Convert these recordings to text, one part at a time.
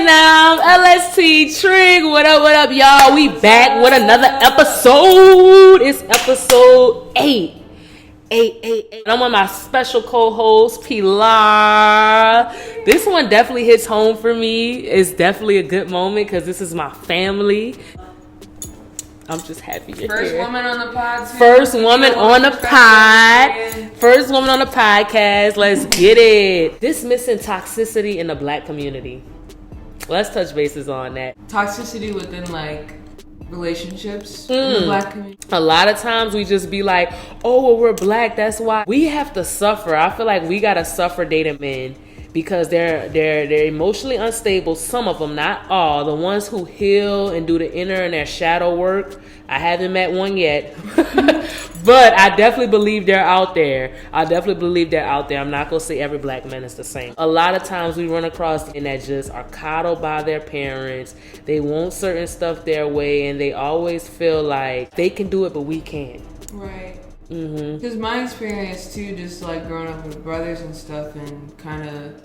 now. L.S.T. Trig. What up, y'all? We back with another episode. It's episode 8. I'm with my special co-host, Pilar. This one definitely hits home for me. It's definitely a good moment because this is my family. I'm just happy you're First here. woman on the pod. First woman on the pod. First woman on the podcast. Let's get it. Dismissing toxicity in the black community. Let's touch bases on that. Toxicity within like relationships in the black community. A lot of times we just be like, oh, well, we're black, that's why we have to suffer. I feel like we gotta suffer dating men because they're emotionally unstable. Some of them, not all. The ones who heal and do the inner and their shadow work, I haven't met one yet. But I definitely believe they're out there. I'm not gonna say every black man is the same. A lot of times we run across men that just are coddled by their parents. They want certain stuff their way, and they always feel like they can do it, but we can't. Right. Because my experience too, just like growing up with brothers and stuff, and kind of,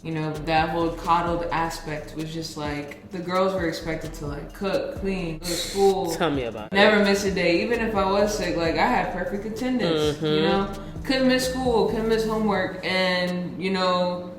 you know, that whole coddled aspect was just like the girls were expected to like cook, clean, go to school. Tell me about it. Never miss a day. Even if I was sick, like I had perfect attendance, you know, couldn't miss school, couldn't miss homework. And, you know,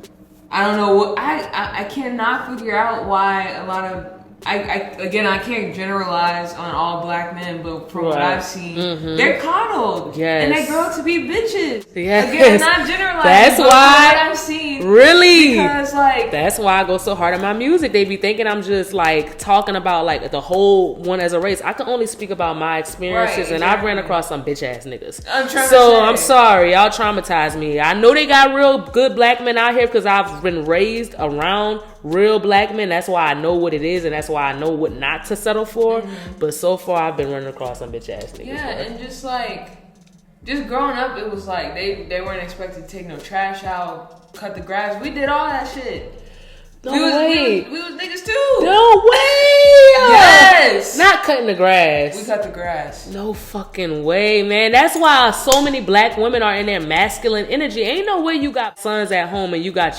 I don't know what, I cannot figure out why a lot of, I can't generalize on all black men, but from what I've seen, they're coddled. Yes. And they grow up to be bitches. Yes. Again, not generalizing. That's why. What I've seen. Really? Because like. That's why I go so hard in my music. They be thinking I'm just like talking about like the whole one as a race. I can only speak about my experiences, and I've ran across some bitch ass niggas. I'm sorry. Y'all traumatized me. I know they got real good black men out here because I've been raised around real black men. That's why I know what it is, and that's why I know what not to settle for. But so far I've been running across some bitch ass niggas. Yeah, and just growing up, it was like they weren't expected to take no trash out, cut the grass. We did all that shit. No way. We was niggas too. No way. Yes. Not cutting the grass. We cut the grass. No fucking way, man. That's why so many black women are in their masculine energy. Ain't no way you got sons at home and you got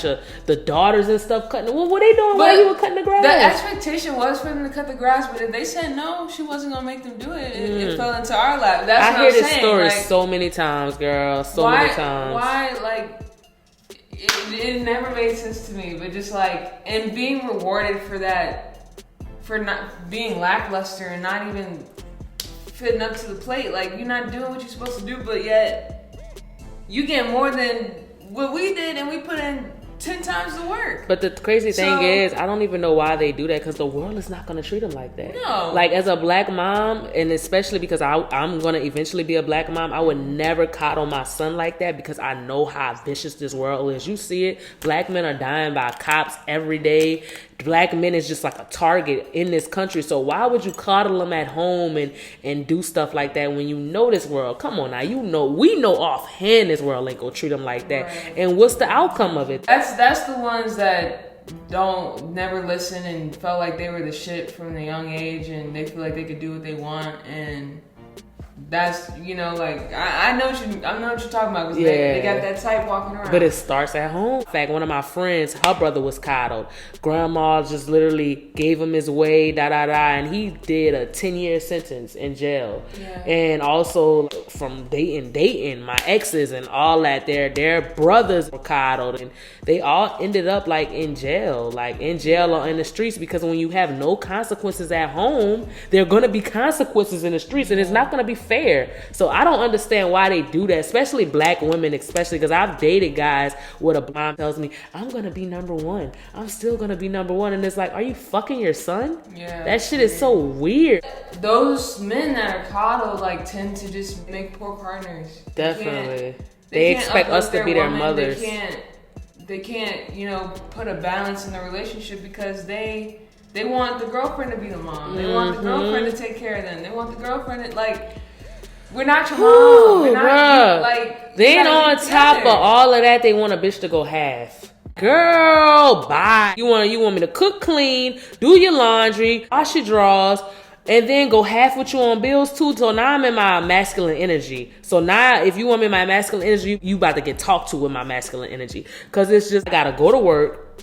the daughters and stuff cutting. Well, what they doing while you were cutting the grass? The expectation was for them to cut the grass, but if they said no, she wasn't gonna make them do it. It fell into our lap. That's what I'm saying. I hear this story so many times, girl. Many times. Why, like, it never made sense to me, but just like, and being rewarded for that, for not being lackluster and not even fitting up to the plate. Like, you're not doing what you're supposed to do, but yet you get more than what we did, and we put in 10 times the work. But the crazy thing is, I don't even know why they do that, because the world is not going to treat them like that. No. Like, as a black mom, and especially because I'm going to eventually be a black mom, I would never coddle my son like that, because I know how vicious this world is. You see it. Black men are dying by cops every day. Black men is just like a target in this country. So why would you coddle them at home and do stuff like that when you know this world? Come on now, we know offhand this world ain't gonna treat them like that. Right. And what's the outcome of it? That's the ones that never listen and felt like they were the shit from the young age, and they feel like they could do what they want, and that's, you know, like, I know what you're talking about, because they got that type walking around. But it starts at home. In fact, one of my friends, her brother was coddled. Grandma just literally gave him his way, and he did a 10-year sentence in jail. Yeah. And also from dating my exes and all that, their brothers were coddled, and they all ended up like in jail or in the streets, because when you have no consequences at home, there are going to be consequences in the streets, and it's not going to be fair. So I don't understand why they do that, especially black women, especially because I've dated guys where the mom tells me, I'm going to be number one. I'm still going to be number one. And it's like, are you fucking your son? Yeah. That shit is so weird. Those men that are coddled like tend to just make poor partners. Definitely. They expect us to be their mothers. They can't, you know, put a balance in the relationship, because they want the girlfriend to be the mom. They want the girlfriend to take care of them. They want the girlfriend to, like, we're not your mom. We're not, like, then on top of all of that, they want a bitch to go half. Girl, bye. You want me to cook, clean, do your laundry, wash your drawers, and then go half with you on bills too. So now I'm in my masculine energy. So now if you want me in my masculine energy, you about to get talked to with my masculine energy. Because it's just, I gotta go to work.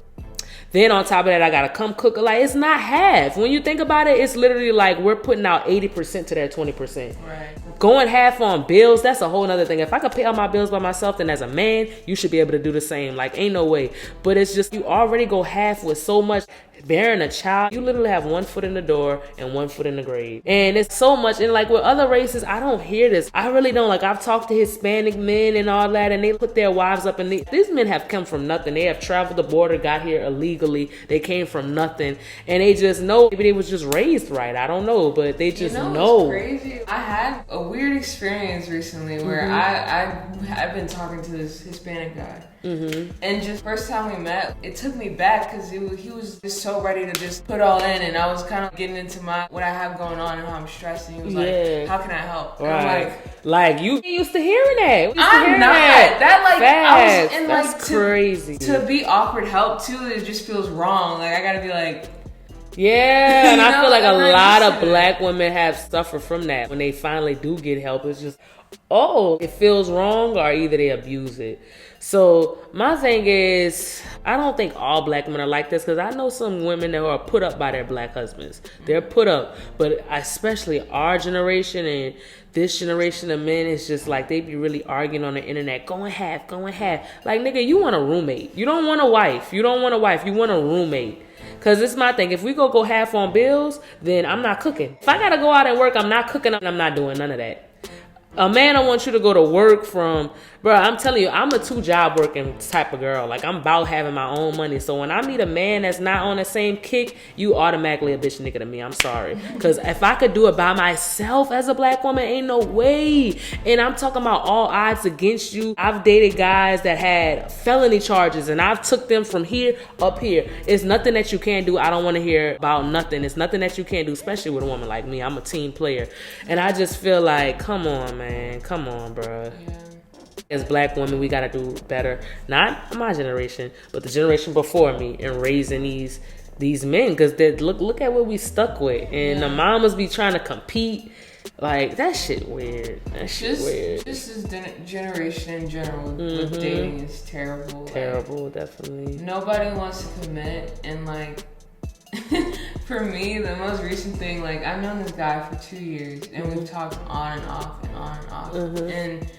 Then on top of that, I gotta come cook. Like, it's not half. When you think about it, it's literally like we're putting out 80% to their 20%. Right. Going half on bills, that's a whole nother thing. If I could pay all my bills by myself, then as a man, you should be able to do the same. Like, ain't no way. But it's just, you already go half with so much. Bearing a child, you literally have one foot in the door and one foot in the grave. And it's so much. And like with other races, I don't hear this. I really don't. Like, I've talked to Hispanic men and all that, and they put their wives up, and these men have come from nothing. They have traveled the border, got here illegally. They came from nothing, and they just know. Maybe they was just raised right. I don't know, but they just know. It's crazy. I had a weird experience recently where I've been talking to this Hispanic guy. And just first time we met, it took me back because he was just so ready to just put all in, and I was kind of getting into what I have going on and how I'm stressed, and he was like, how can I help? And right. I'm like you used to hearing that. I'm not. That like fast. I was in That's like crazy. To be offered help too, it just feels wrong. Like I gotta be like, yeah, and I feel like a lot of black women have suffered from that. When they finally do get help, it's just, it feels wrong, or either they abuse it. So my thing is, I don't think all black women are like this, because I know some women that are put up by their black husbands. They're put up, but especially our generation and this generation of men, is just like they be really arguing on the internet, going half. Like, nigga, you want a roommate. You don't want a wife. You want a roommate. Because it's my thing. If we go half on bills, then I'm not cooking. If I got to go out and work, I'm not cooking. I'm not doing none of that. A man, I want you to go to work from, bro, I'm telling you, I'm a 2-job working type of girl. Like, I'm about having my own money. So when I meet a man that's not on the same kick, you automatically a bitch nigga to me. I'm sorry. Because if I could do it by myself as a black woman, ain't no way. And I'm talking about all odds against you. I've dated guys that had felony charges, and I've took them from here up here. It's nothing that you can't do. I don't want to hear about nothing. It's nothing that you can't do, especially with a woman like me. I'm a team player. And I just feel like, come on, man. Come on, bro. Yeah. As black women, we gotta do better. Not my generation, but the generation before me, in raising these men. Because look at what we stuck with. And the mamas be trying to compete. Like, that shit weird. Weird. Just this generation in general with dating is terrible. Terrible, like, definitely. Nobody wants to commit, and like, for me, the most recent thing, like, I've known this guy for 2 years, and we've talked on and off and on and off. And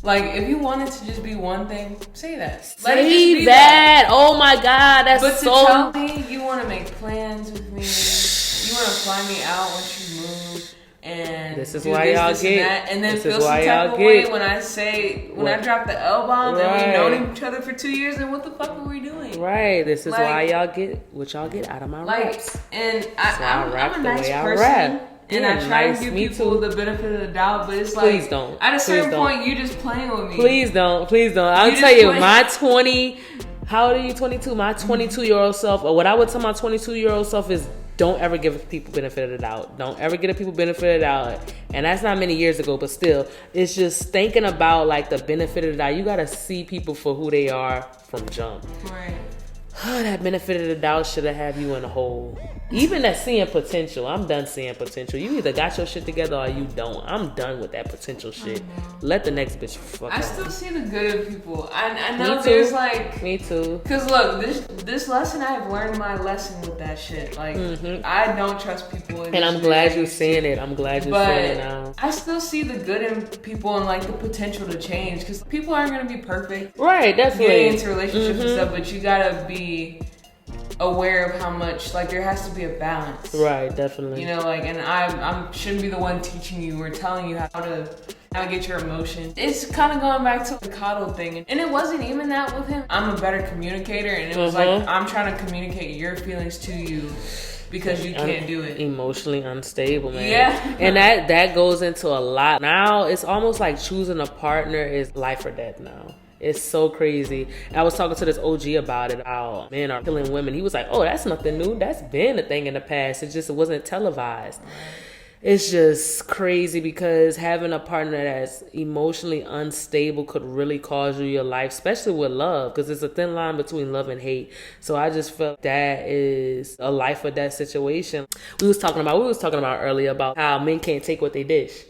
like, if you wanted to just be one thing, say that. Say that. Oh my God, that's but so. But to tell me you want to make plans with me, you want to fly me out once you move, and this is why y'all get. And then feel some type of way when I drop the L-bomb and we've known each other for 2 years, then what the fuck were we doing? Right. This is why y'all get what y'all get out of my raps. And I'm a nice person. And I try to give people the benefit of the doubt, but it's like, please don't. At a certain point, you just playing with me. Please don't. I'll tell you, how old are you, 22? My 22-year-old self, or what I would tell my 22-year-old self is, don't ever give people benefit of the doubt. Don't ever give people benefit of the doubt. And that's not many years ago, but still, it's just thinking about like the benefit of the doubt. You gotta see people for who they are from jump. Right. That benefit of the doubt should have you in a hole. Even at seeing potential, I'm done seeing potential. You either got your shit together or you don't. I'm done with that potential shit. Let the next bitch fuck I on. still see the good in people. I know there's like... Me too. Because look, this lesson, I've learned my lesson with that shit. Like, I don't trust people. And I'm glad you're saying it. I'm glad you're saying it now. I still see the good in people and like the potential to change. Because people aren't going to be perfect. Right, definitely. Getting into relationships and stuff, but you gotta be aware of how much, like, there has to be a balance. Right, definitely. You know, like, and I shouldn't be the one teaching you or telling you how to navigate your emotions. It's kind of going back to the coddle thing. And it wasn't even that with him. I'm a better communicator, and it was like, I'm trying to communicate your feelings to you because you can't do it. Emotionally unstable, man. Yeah. And that goes into a lot. Now, it's almost like choosing a partner is life or death now. It's so crazy. I was talking to this OG about it, how men are killing women. He was like, oh, that's nothing new. That's been a thing in the past. It wasn't televised. it's just crazy because having a partner that's emotionally unstable could really cause you your life, especially with love, because it's a thin line between love and hate. So I just felt that is a life or death situation. We was talking about earlier about how men can't take what they dish.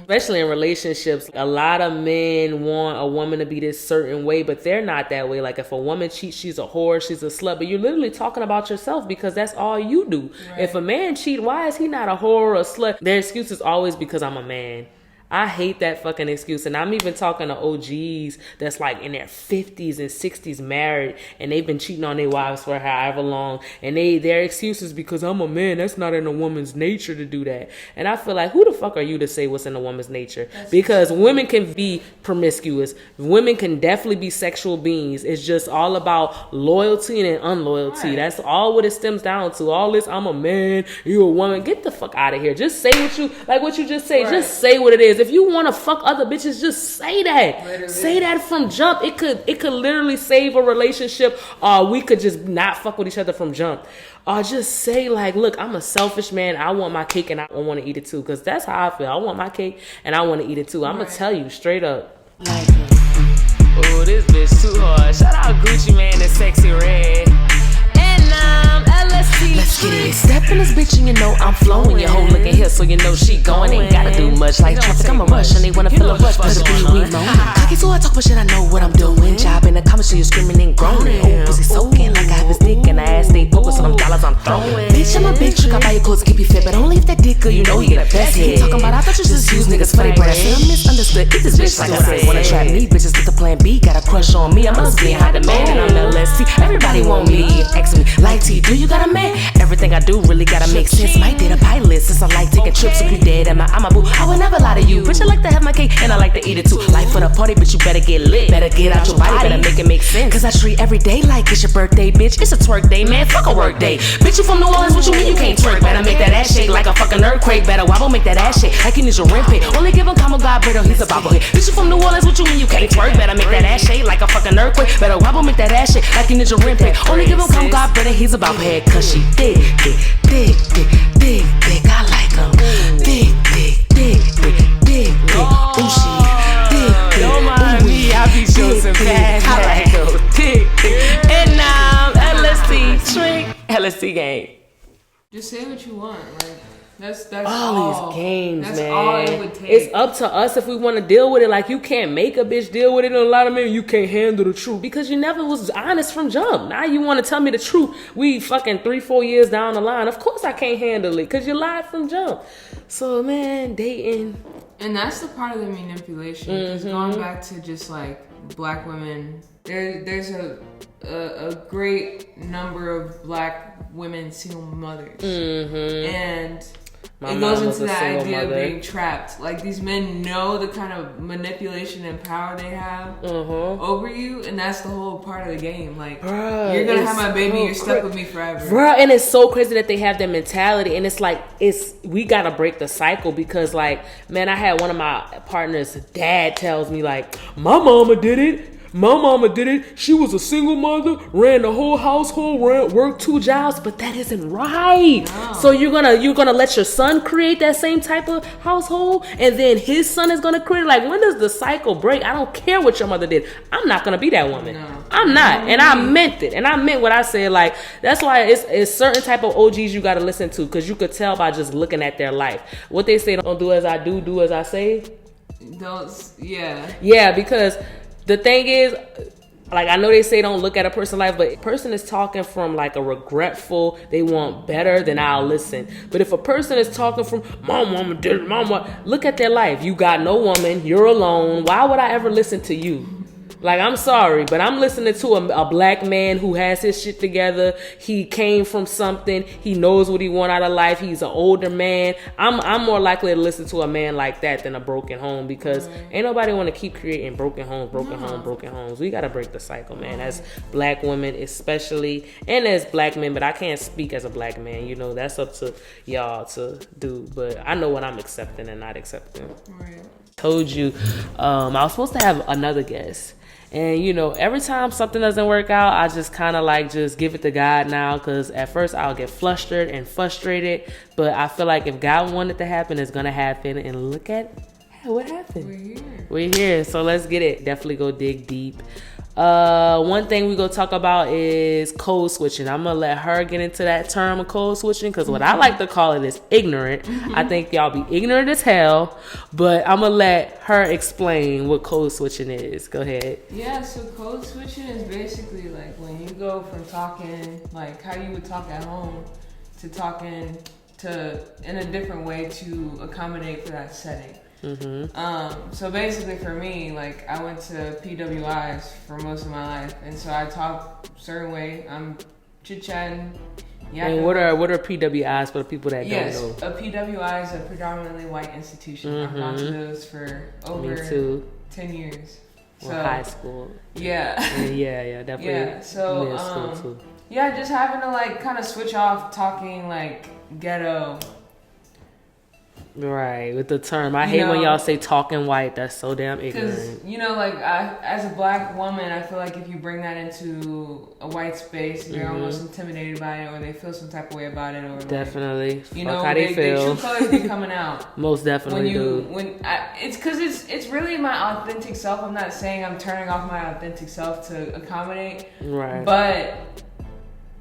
Especially in relationships, a lot of men want a woman to be this certain way, but they're not that way. Like if a woman cheats, she's a whore, she's a slut, but you're literally talking about yourself because that's all you do. Right. If a man cheat, why is he not a whore or a slut? Their excuse is always because I'm a man. I hate that fucking excuse. And I'm even talking to OGs that's like in their 50s and 60s married, and they've been cheating on their wives for however long, and their excuse is because I'm a man. That's not in a woman's nature to do that. And I feel like, who the fuck are you to say what's in a woman's nature? Because women can be promiscuous. Women can definitely be sexual beings. It's just all about loyalty and unloyalty. Right. That's all what it stems down to. All this, I'm a man, you a woman. Get the fuck out of here. Just say what you just say. Right. Just say what it is. If you want to fuck other bitches, just say that. Literally. Say that from jump. It could literally save a relationship. We could just not fuck with each other from jump. Just say like, look, I'm a selfish man. I want my cake and I want to eat it too. Because that's how I feel. I want my cake and I want to eat it too. I'm going to tell you straight up. Oh, this bitch too hard. Shout out Gucci Man and Sexy Red. L.S.T. Let's get it. Step in this bitch and you know I'm flowing. Your hoe looking here so you know she going. Ain't gotta do much like traffic. I'm a rush and they wanna feel a rush. Cause the beat we moan. Cocky so I talk but shit I know what I'm doing. Job in the comments so you screaming and groaning. Oh, pussy soaking like I have a stick and the ass stay focused on them dollars I'm throwing. Bitch, I'm a big trick. I buy your clothes to keep you fit, but only if that dick good, you know he get a best hit. Talking about I thought you just use niggas for they bread. I said I'm misunderstood. Eat this bitch like I said. Wanna trap me, bitches get the plan B. Got a crush on me. I must be in high demand and I'm L.S.T. Everybody want me. Ask me like T, do you got a man? Everything I do really gotta make sense. Might date a pilot since I like taking trips. If you dead, I'm a boo. I would never lie to you. Bitch, I like to have my cake and I like to eat it too. Life for the party, bitch, you better get lit. Better get out your body, better make it make sense. Cause I treat every day like it's your birthday, bitch. It's a twerk day, man. Fuck a work day. Bitch, you from New Orleans, what you mean you can't twerk? Better make that ass shake like a fucking earthquake. Better wobble, make that ass shake like you need your rent pay. Only give him comma God, brittle, he's a bobblehead. Bitch, you from New Orleans, what you mean you can't twerk? Better make that ass shake like a fucking earthquake. Better wobble, make that ass shake like you need your rent pay. Only give him comma God, brittle, he's a bobblehead. Cause she thick. I like 'em. Thick. Ooh, she thick. Don't mind me, I be choosing fast. I like 'em. Thick. And now L.S.T. Shrink. L.S.T. game. Just say what you want. Like that's all these games, that's man. all it would take. It's up to us if we want to deal with it. Like you can't make a bitch deal with it. And a lot of men, you can't handle the truth because you never was honest from jump. Now you want to tell me the truth. We fucking 3-4 years down the line. Of course I can't handle it because you lied from jump. So man, dating. And that's the part of the manipulation. Because going back to just like black women, there's a great number of black women single mothers, and it goes into that idea of being trapped. Like these men know the kind of manipulation and power they have over you, and that's the whole part of the game. Like, bruh, you're gonna have my baby, you're stuck with me forever. Bruh, and it's so crazy that they have that mentality, and it's like we gotta break the cycle because, like, man, I had one of my partners' dad tells me like, my mama did it. My mama did it. She was a single mother, ran the whole household, worked 2 jobs, but that isn't right. No. So you're gonna let your son create that same type of household, and then his son is gonna create. Like, when does the cycle break? I don't care what your mother did. I'm not gonna be that woman. No. I'm not, and I meant it, and I meant what I said. Like, that's why it's certain type of OGs you gotta listen to, because you could tell by just looking at their life. What they say, don't do as I do as I say. Yeah, because the thing is, like, I know they say don't look at a person's life, but a person is talking from like a regretful, they want better, then I'll listen. But if a person is talking from, my mama did it, look at their life. You got no woman, you're alone. Why would I ever listen to you? Like, I'm sorry, but I'm listening to a black man who has his shit together. He came from something. He knows what he want out of life. He's an older man. I'm more likely to listen to a man like that than a broken home, because ain't nobody want to keep creating broken homes. We got to break the cycle, man. As black women especially, and as black men, but I can't speak as a black man. You know, that's up to y'all to do. But I know what I'm accepting and not accepting. Right. Told you I was supposed to have another guest. And, you know, every time something doesn't work out, I just kind of like just give it to God now. Because at first I'll get flustered and frustrated. But I feel like if God wanted to happen, it's going to happen. And look at what happened. We're here. So let's get it. Definitely go dig deep. One thing we gonna talk about is code switching. I'm gonna let her get into that term of code switching, because what I like to call it is ignorant. I think y'all be ignorant as hell, but I'm gonna let her explain what code switching is. Go ahead. Yeah, so code switching is basically like when you go from talking like how you would talk at home to talking to in a different way to accommodate for that setting. So basically for me, like I went to PWIs for most of my life, and so I talk a certain way. I'm chit-chatting. And what are PWIs for the people that don't know? A PWI is a predominantly white institution. I've gone to those for over 10 years. So high school. Yeah, definitely. Yeah, so just having to like kind of switch off talking like ghetto. Right, with the term. I hate when y'all say talking white. That's so damn ignorant. Because, you know, like, as a black woman, I feel like if you bring that into a white space, they're almost intimidated by it, or they feel some type of way about it, or definitely. Like, you know, how they feel. Their true colors be coming out. Most definitely it's because it's really my authentic self. I'm not saying I'm turning off my authentic self to accommodate. Right. But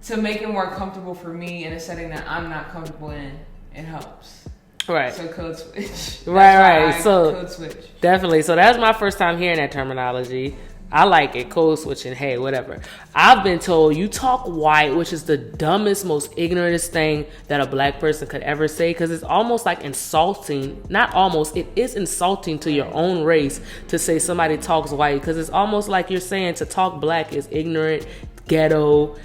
to make it more comfortable for me in a setting that I'm not comfortable in, it helps. Right. So code switch. Right. So code switch. Definitely. So that's my first time hearing that terminology. I like it. Code switching. Hey, whatever. I've been told you talk white, which is the dumbest, most ignorantest thing that a black person could ever say, because it's almost like insulting. Not almost. It is insulting to your own race to say somebody talks white, because it's almost like you're saying to talk black is ignorant, ghetto,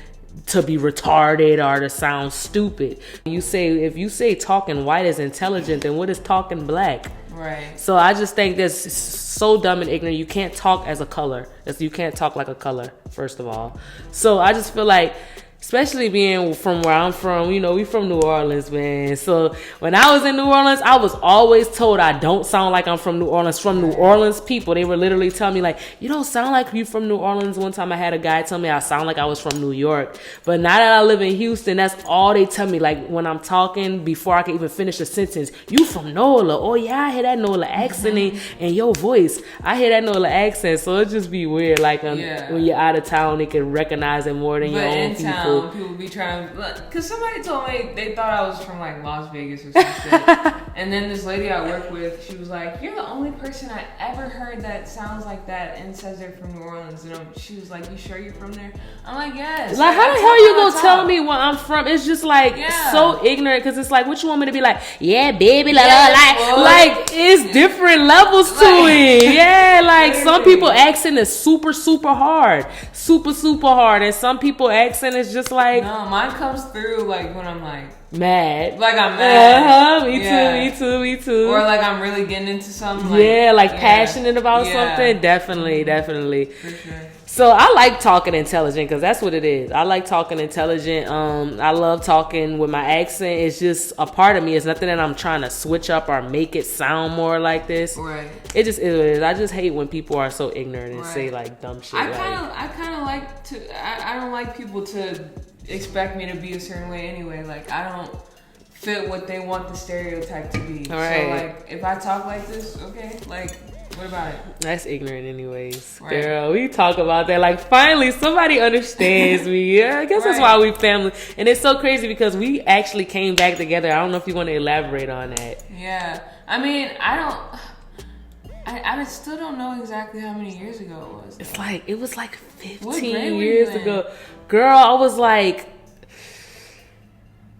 to be retarded, or to sound stupid. If you say talking white is intelligent, then what is talking black? Right. So I just think that's so dumb and ignorant. You can't talk as a color. You can't talk like a color, first of all. So I just feel like, especially being from where I'm from, you know, we from New Orleans, man. So when I was in New Orleans, I was always told I don't sound like I'm from New Orleans. From New Orleans people, they were literally telling me like, you don't sound like you from New Orleans. One time I had a guy tell me I sound like I was from New York. But now that I live in Houston, that's all they tell me. Like when I'm talking, before I can even finish a sentence, you from NOLA. Oh yeah, I hear that NOLA accent in your voice. I hear that NOLA accent. So it just be weird. Like when you're out of town, they can recognize it more than your own people. People be trying, because somebody told me they thought I was from like Las Vegas or some shit. And then this lady I work with, she was like, "You're the only person I ever heard that sounds like that and says they're from New Orleans." And she was like, "You sure you're from there?" I'm like, "Yes." Like, how the hell you gonna tell me where I'm from? It's just like so ignorant, because it's like, what you want me to be like? Yeah, baby, like it's different levels to it. Yeah, like some people accent is super hard, super hard, and some people accent is just like, no, mine comes through like when I'm like mad. Like I'm mad. Me too. Or like I'm really getting into something. Like passionate about something. Definitely. For sure. So I like talking intelligent, because that's what it is. I like talking intelligent. I love talking with my accent. It's just a part of me. It's nothing that I'm trying to switch up or make it sound more like this. Right. It just is what it is. I just hate when people are so ignorant and say like dumb shit. I kind of like to. I don't like people to expect me to be a certain way anyway. Like I don't fit what they want the stereotype to be. All right. So like if I talk like this, okay, like. What about it? That's ignorant anyways. Right. Girl, we talk about that. Like, finally, somebody understands me. Yeah, I guess that's why we family. And it's so crazy because we actually came back together. I don't know if you want to elaborate on that. Yeah. I mean, I still don't know exactly how many years ago it was. It was like 15 years ago. Girl, I was like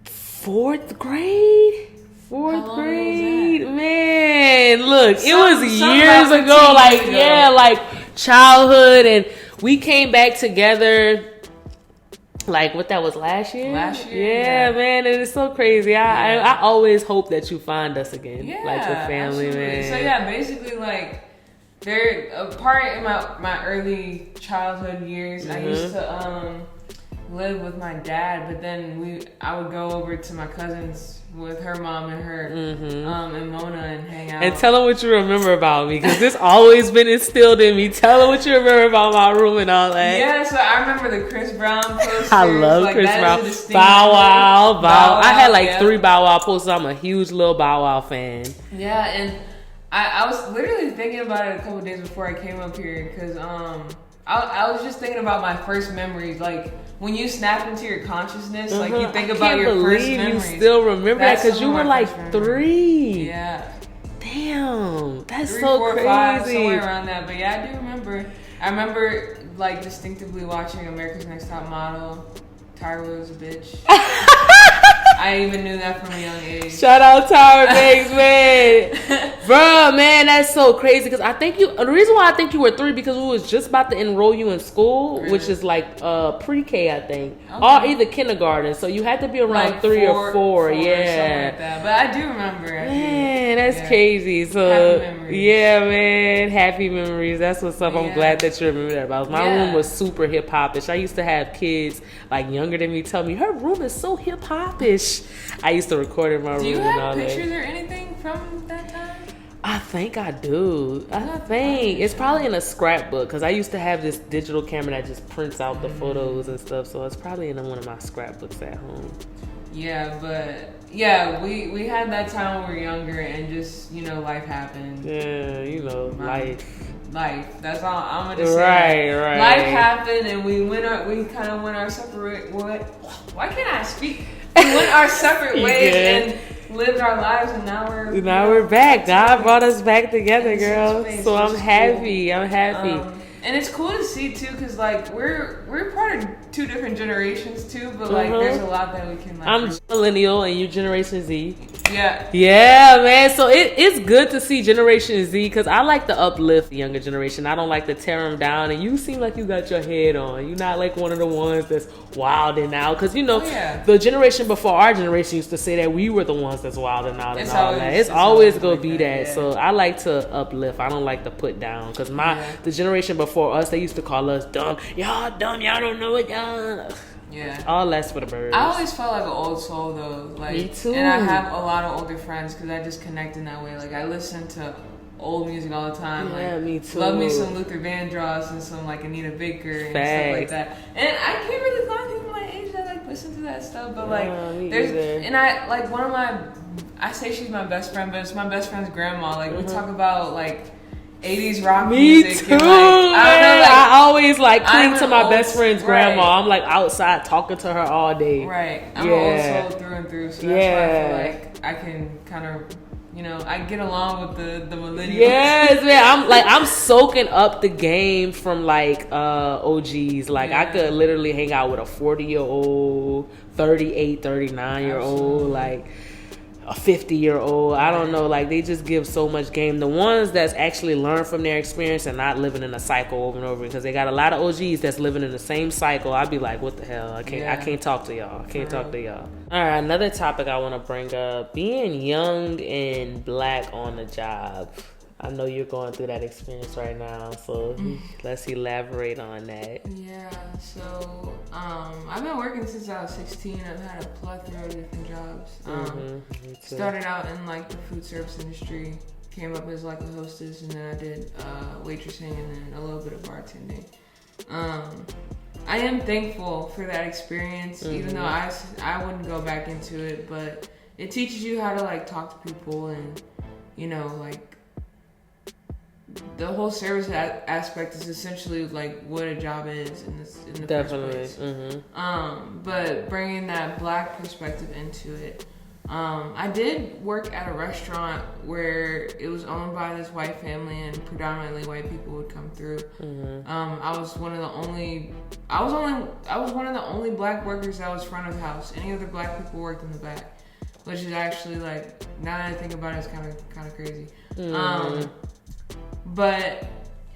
4th grade. Man, look, it was years ago. Like childhood, and we came back together. Like what that was last year? Yeah, man, it is so crazy. I always hope that you find us again, like the family, absolutely. man. So basically, like they're a part in my early childhood years. I used to live with my dad, but then I would go over to my cousin's with her mom and her and Mona and hang out. And tell them what you remember about me, because this always been instilled in me. Tell them what you remember about my room and all that. Yeah, so I remember the Chris Brown posters. I love Chris Brown. Bow Wow. I had like 3 Bow Wow posters. I'm a huge little Bow Wow fan. Yeah, and I was literally thinking about it a couple days before I came up here, because I was just thinking about my first memories, like when you snap into your consciousness, like you think about your first memories. You still remember that because you were like 3. Yeah. Damn, that's 3, so 4, crazy. 5, somewhere around that. But yeah, I do remember. I remember like distinctively watching America's Next Top Model. Tyra was a bitch. I even knew that from a young age. Shout out Tyra Banks, man. Bruh, man, that's so crazy. Because I think the reason why I think you were 3, because we was just about to enroll you in school, really? Which is like pre-K, I think. Okay. Or either kindergarten. So you had to be around like 3 or 4. Yeah. Or something like that. But I do remember. Man, that's crazy. So, happy memories. Yeah, man. Happy memories. That's what's up. I'm glad that you remember that about. My room was super hip-hop-ish. I used to have kids like younger than me tell me, her room is so hip-hop-ish. I used to record in my room. Do you have pictures or anything from that time? I think I do. I think it's probably in a scrapbook, because I used to have this digital camera that just prints out the photos and stuff. So it's probably in one of my scrapbooks at home. Yeah, but yeah, we had that time when we were younger, and just life happened. Yeah, life. That's all I'm gonna say. Right. Life happened, and we kind of went our separate. Why can't I speak? We went our separate ways and lived our lives, and now we're back. God brought us back together, girl. So I'm happy. I'm happy. And it's cool to see too, because like we're part of 2 different generations too, but like there's a lot that we can. I'm millennial, and you Generation Z. Yeah, man. So it's good to see Generation Z, because I like to uplift the younger generation. I don't like to tear them down. And you seem like you got your head on. You're not like one of the ones that's wilding out, because the generation before our generation used to say that we were the ones that's wilding out and all that. It's always gonna be that. Yeah. So I like to uplift. I don't like to put down, because the generation before us, they used to call us dumb. Y'all dumb. Y'all don't know what y'all. Yeah. All that's for the birds. I always felt like an old soul though. Like, me too. And I have a lot of older friends, because I just connect in that way. Like I listen to old music all the time. Yeah, like, me too. Love me some Luther Vandross and some like Anita Baker and stuff like that. And I can't really find people my age that like listen to that stuff. But like and I like one of I say she's my best friend, but it's my best friend's grandma. Like we talk about like 80s rock music. Me too. I always cling to my best friend's grandma. I'm like outside talking to her all day. Right. I'm an old soul through and through. So that's why I feel like I can kind of, I get along with the millennials. Yes, man. I'm soaking up the game from OGs. I could literally hang out with a 40-year-old, 38, 39-year-old, a 50-year-old. I don't know. They just give so much game. The ones that's actually learn from their experience and not living in a cycle over and over, because they got a lot of OGs that's living in the same cycle. I'd be like, what the hell? I can't talk to y'all. I can't talk to y'all. All right, another topic I want to bring up: being young and black on the job. I know you're going through that experience right now, so let's elaborate on that. Yeah, so I've been working since I was 16. I've had a plethora of different jobs. Started out in the food service industry, came up as a hostess, and then I did waitressing and then a little bit of bartending. I am thankful for that experience, even though I wouldn't go back into it, but it teaches you how to talk to people and the whole service aspect is essentially what a job is in the first place. But bringing that black perspective into it, I did work at a restaurant where it was owned by this white family and predominantly white people would come through. I was one of the only black workers that was front of house. Any other black people worked in the back, which is actually now that I think about it, it's kind of crazy.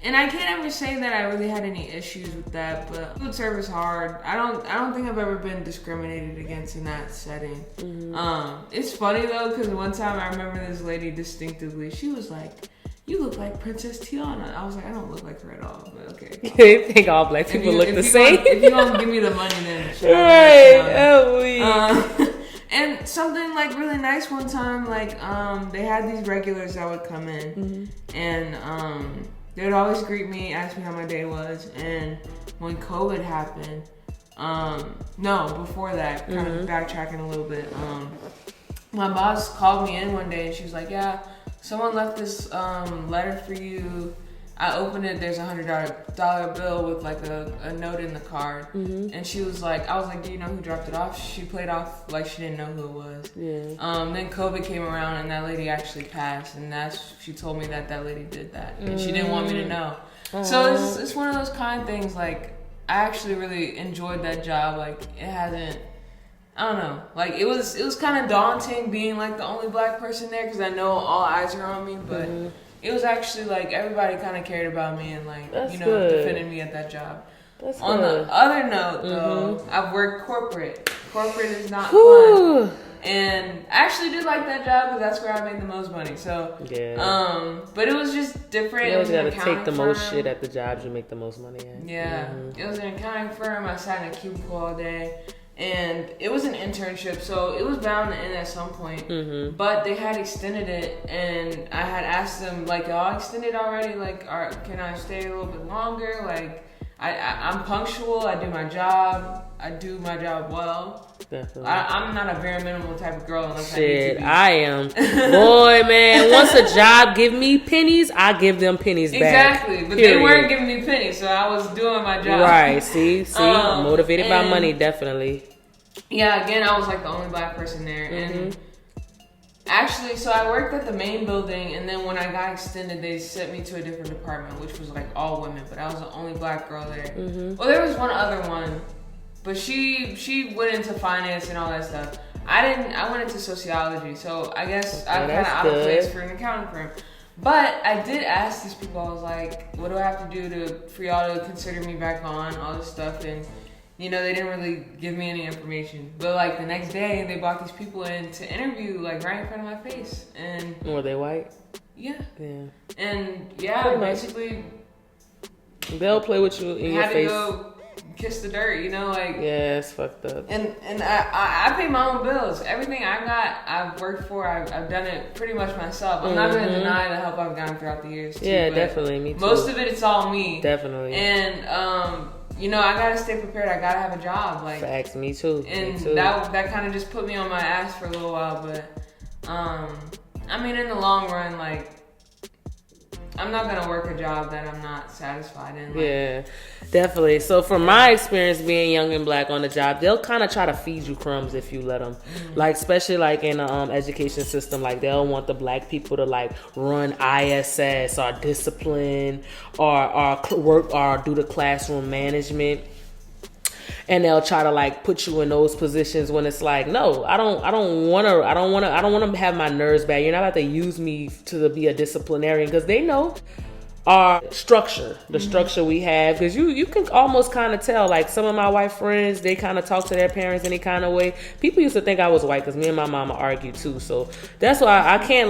And I can't ever say that I really had any issues with that, but food service hard. I don't think I've ever been discriminated against in that setting. It's funny though, because one time I remember this lady distinctively. She was like, "You look like Princess Tiana." I was like, "I don't look like her at all," but okay. You think all black people look the same? If you don't give me the money, then Right. And something like really nice one time, like they had these regulars that would come in, and they would always greet me, ask me how my day was. And when COVID happened, before that, kind of backtracking a little bit, my boss called me in one day and she was like, yeah, someone left this letter for you. I opened it, there's $100 bill with like a note in the card. And she was like, I was like, do you know who dropped it off? She played off like she didn't know who it was. Then COVID came around and that lady actually passed, and she told me that lady did that, and she didn't want me to know. So it's one of those kind of things, like I actually really enjoyed that job. Like it hasn't, I don't know, like it was kind of daunting being like the only black person there, because I know all eyes are on me, but it was actually like everybody kind of cared about me and like, defended me at that job. On the other note though, I've worked corporate. Corporate is not fun. And I actually did like that job because that's where I made the most money. So, but it was just different. You always gotta take the most shit at the jobs you make the most money at. Yeah. It was an accounting firm. I sat in a cubicle all day. And it was an internship, so it was bound to end at some point. But they had extended it, and I had asked them, like, y'all extended already? Like, can I stay a little bit longer? Like, I'm punctual. I do my job. I do my job well. Definitely. I'm not a bare minimum type of girl unless I need to be. I am. Boy, man, once a job give me pennies, I give them pennies back. Exactly. But they weren't giving me pennies, so I was doing my job. Right. See? Motivated by money, definitely. Yeah, again, I was like the only black person there. And actually, so I worked at the main building, and then when I got extended, they sent me to a different department, which was like all women, but I was the only black girl there. Well, there was one other one, but she went into finance and all that stuff. I went into sociology, so I guess I'm kind of out of place for an accounting firm. But I did ask these people, I was like, what do I have to do for y'all to consider me back on, all this stuff, and they didn't really give me any information. But like the next day, they brought these people in to interview, like right in front of my face. And were they white? Yeah. Yeah. And basically, they'll play with you in your face. Had to go kiss the dirt, like. Yeah, it's fucked up. And I pay my own bills. Everything I got, I've worked for. I've done it pretty much myself. I'm not going to deny the help I've gotten throughout the years too. Yeah, definitely. Me too. Most of it's all me. Definitely. And I gotta stay prepared. I gotta have a job. Like facts, me too. And me too. that kind of just put me on my ass for a little while. But in the long run, like I'm not gonna work a job that I'm not satisfied in. Like, yeah, definitely. So from my experience being young and black on the job, they'll kind of try to feed you crumbs if you let them. Like especially like in the education system, like they'll want the black people to like run ISS or discipline or work or do the classroom management. And they'll try to like put you in those positions when it's like, no, I don't want to have my nerves bad. You're not about to use me to be a disciplinarian, because they know our structure, the structure we have. Because you can almost kind of tell, like some of my white friends, they kind of talk to their parents any kind of way. People used to think I was white because me and my mama argue too. So that's why I can't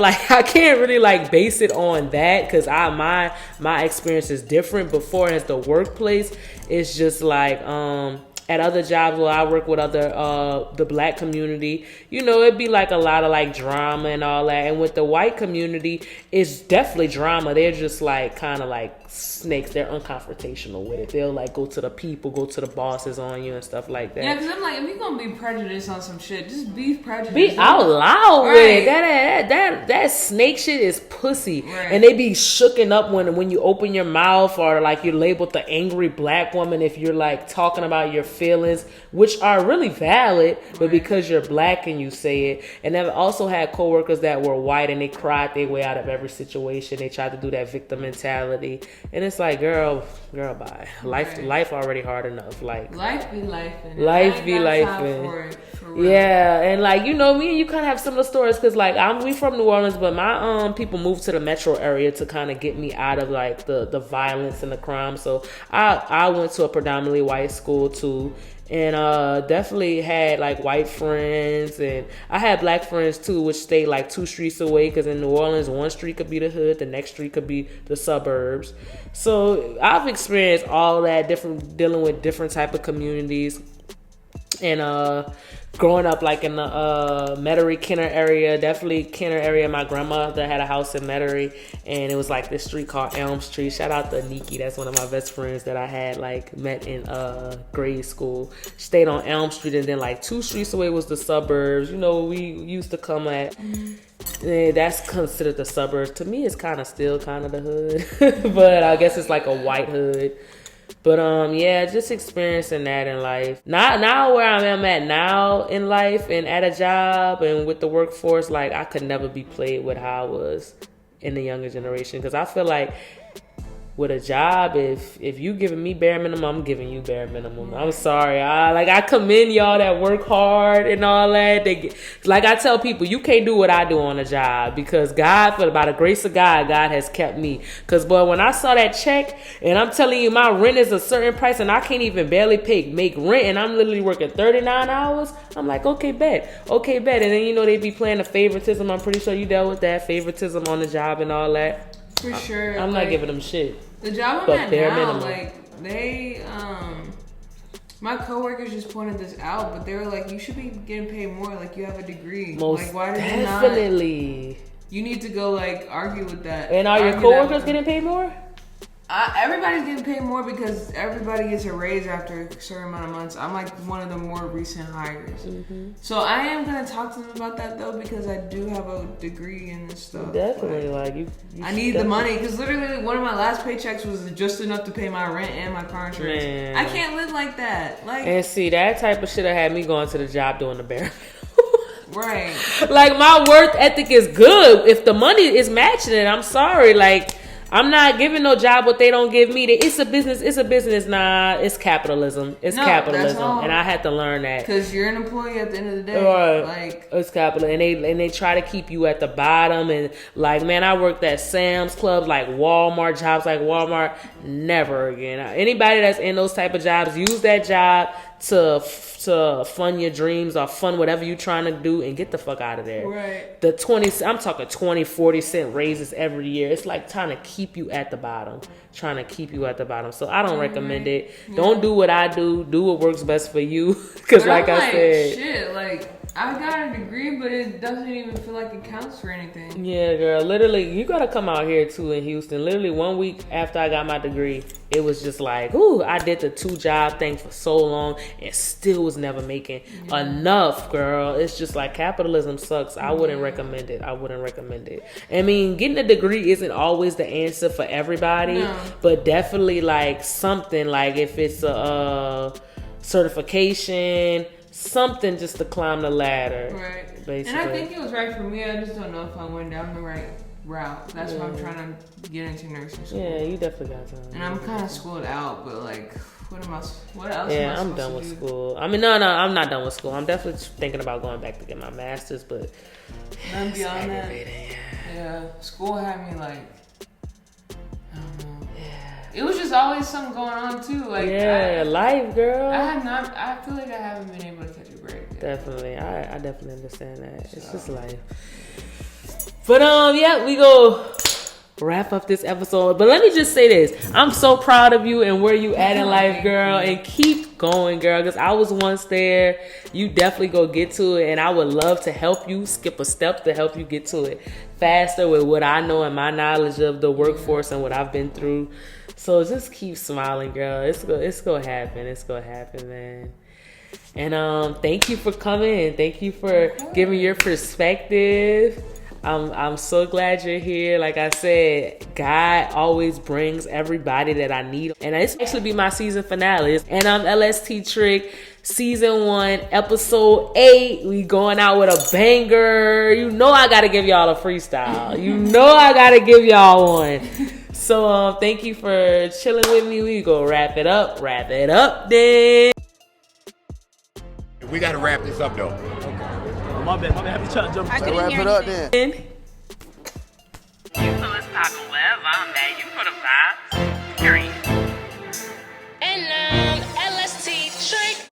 really like base it on that, because my experience is different. Before as the workplace, it's just like at other jobs where I work with the black community, it'd be like a lot of like drama and all that. And with the white community, it's definitely drama. They're just like kind of like snakes. They're unconfrontational with it. They'll like go to the people, go to the bosses on you and stuff like that. Yeah, because I'm like, if you're gonna be prejudiced on some shit, just be prejudiced. Be out loud with it. That snake shit is pussy. Right. And they be shooken up when you open your mouth, or like you're labeled the angry black woman if you're like talking about your feelings, which are really valid, but because you're black and you say it. And I've also had coworkers that were white and they cried their way out of every situation. They tried to do that victim mentality, and it's like, girl, bye. Life already hard enough. Like life be life. Yeah, and like me and you kind of have similar stories, because like we from New Orleans, but my people moved to the metro area to kind of get me out of like the violence and the crime. So I went to a predominantly white school too. And definitely had like white friends, and I had black friends too, which stayed like 2 streets away, because in New Orleans, one street could be the hood, the next street could be the suburbs. So I've experienced all that, dealing with different type of communities. And growing up like in the Metairie, Kenner area, definitely Kenner area. My grandmother had a house in Metairie, and it was like this street called Elm Street. Shout out to Nikki, that's one of my best friends that I had like met in grade school. Stayed on Elm Street, and then like 2 streets away was the suburbs. You know, we used to come at. That's considered the suburbs. To me, it's kind of still kind of the hood, but I guess it's like a white hood. But yeah, just experiencing that in life. Now where I am at now in life and at a job and with the workforce, like I could never be played with how I was in the younger generation. Because I feel like with a job, if you giving me bare minimum, I'm giving you bare minimum. I'm sorry. I commend y'all that work hard and all that. Like I tell people, you can't do what I do on a job because God, by the grace of God, God has kept me. Because boy, when I saw that check and I'm telling you my rent is a certain price and I can't even barely make rent and I'm literally working 39 hours, I'm like, okay, bet. And then you know they be playing the favoritism. I'm pretty sure you dealt with that favoritism on the job and all that. For sure. I'm not giving them shit. The job I'm at now, minimum. Like, they, my coworkers just pointed this out, but they were like, you should be getting paid more, like, you have a degree. Most like, why did definitely. You not? You need to go, like, argue with that. And are your coworkers getting paid more? Everybody's getting paid more because everybody gets a raise after a certain amount of months. I'm like one of the more recent hires. Mm-hmm. So I am going to talk to them about that though because I do have a degree in this stuff. Definitely. Like you I need the money because literally one of my last paychecks was just enough to pay my rent and my car insurance. Man. I can't live like that. Like, and see, that type of shit had me going to the job doing the bare right. Like my work ethic is good. If the money is matching it, I'm sorry. Like, I'm not giving no job what they don't give me. It's a business. Nah, it's capitalism. It's capitalism. And I had to learn that. Because you're an employee at the end of the day. Right. Like, it's capitalism. And they try to keep you at the bottom. And like, man, I worked at Sam's Club, like Walmart, jobs like Walmart. Never again. Anybody that's in those type of jobs, use that job to fund your dreams or fund whatever you're trying to do and get the fuck out of there. Right. I'm talking 20, 40 cent raises every year. It's like trying to keep you at the bottom. So I don't recommend it. Yeah. Don't do what I do. Do what works best for you. Because like I said. Shit, like, I got a degree, but it doesn't even feel like it counts for anything. Yeah, girl. Literally, you got to come out here, too, in Houston. Literally, 1 week after I got my degree, it was just like, ooh, I did the 2-job thing for so long and still was never making enough, girl. It's just like capitalism sucks. I wouldn't recommend it. I mean, getting a degree isn't always the answer for everybody, but definitely like something like if it's a certification, something just to climb the ladder. Right. Basically. And I think it was right for me. I just don't know if I went down the right route. That's why I'm trying to get into nursing school. Yeah, you definitely got time. And I'm kind of schooled out, but like, what else? Yeah, I'm done with school. I mean, no, I'm not done with school. I'm definitely thinking about going back to get my master's, but and beyond that, yeah, school had me like, I don't know. Yeah. It was just always something going on too. Like, life, girl. I feel like I haven't been able to catch a break yet. Definitely, I definitely understand that. It's just life. But yeah, we go wrap up this episode. But let me just say this. I'm so proud of you and where you at in life, girl. And keep going, girl. Because I was once there. You definitely go get to it. And I would love to help you skip a step to help you get to it faster with what I know and my knowledge of the workforce and what I've been through. So just keep smiling, girl. It's gonna happen. It's gonna happen, man. And thank you for coming. Thank you for giving your perspective. I'm so glad you're here. Like I said, God always brings everybody that I need. And this actually be my season finale. And I'm L.S.T. Trick, season 1, episode 8. We going out with a banger. You know I gotta give y'all a freestyle. You know I gotta give y'all one. So thank you for chilling with me. We go wrap it up then. We gotta wrap this up though. My bad. Have you trying to jump? Wrap it up then. You know it's poppin' wherever I'm at. You